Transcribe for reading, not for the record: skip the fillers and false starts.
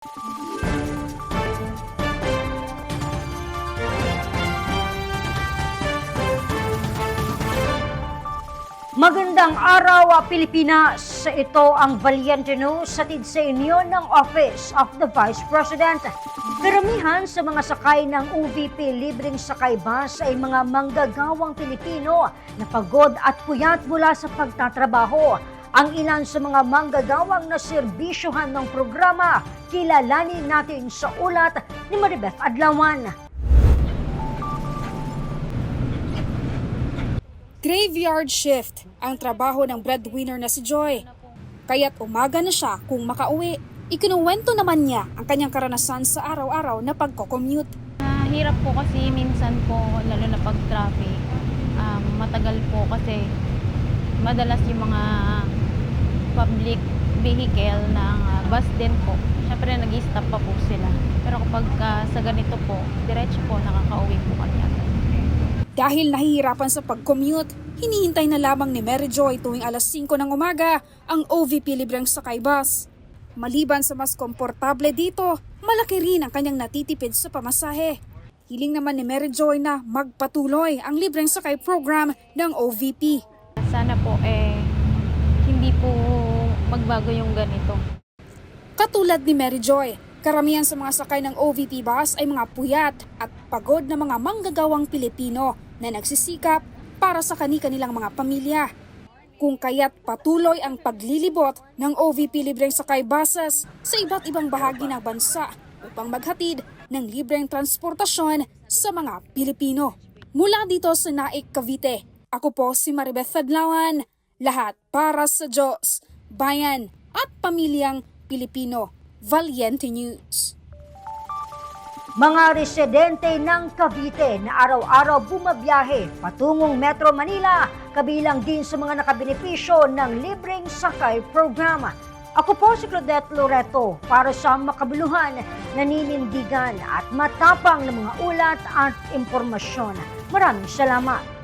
Magandang araw, Pilipinas! Ito ang Valiente News hatid sa inyo ng Office of the Vice President. Karamihan sa mga sakay ng OVP libreng sakay bus ay mga manggagawang Pilipino na pagod at puyat mula sa pagtatrabaho. Ang ilan sa mga manggagawang na serbisyohan ng programa, kilalanin natin sa ulat ni Maribeth Adlawan. Graveyard shift ang trabaho ng breadwinner na si Joy. Kaya't umaga na siya kung makauwi. Ikinuwento naman niya ang kanyang karanasan sa araw-araw na pagko-commute. Hirap po kasi minsan po, lalo na pag traffic, matagal po kasi madalas yung mga public vehicle ng bus din po. Siyempre nag-i-stop pa po sila. Pero kapag sa ganito po, diretso po nakakauwi po kami agad. Dahil nahihirapan sa pag-commute, hinihintay na lamang ni Mary Joy tuwing alas 5 ng umaga ang OVP libreng sakay bus. Maliban sa mas komportable dito, malaki rin ang kanyang natitipid sa pamasahe. Hiling naman ni Mary Joy na magpatuloy ang libreng sakay program ng OVP. Sana po hindi po magbago yung ganito. Katulad ni Mary Joy, karamihan sa mga sakay ng OVP bus ay mga puyat at pagod na mga manggagawang Pilipino na nagsisikap para sa kani-kanilang mga pamilya. Kung kaya't patuloy ang paglilibot ng OVP libreng sakay buses sa iba't ibang bahagi ng bansa upang maghatid ng libreng transportasyon sa mga Pilipino. Mula dito sa Naik, Cavite, ako po si Maribeth Adlawan, lahat para sa Diyos, bayan at pamilyang Pilipino. Valiente News. Mga residente ng Cavite na araw-araw bumabiyahe patungong Metro Manila, kabilang din sa mga nakabenepisyo ng libreng sakay programa. Ako po si Claudette Loreto para sa makabuluhan, naninindigan at matapang na mga ulat at impormasyon. Maraming salamat.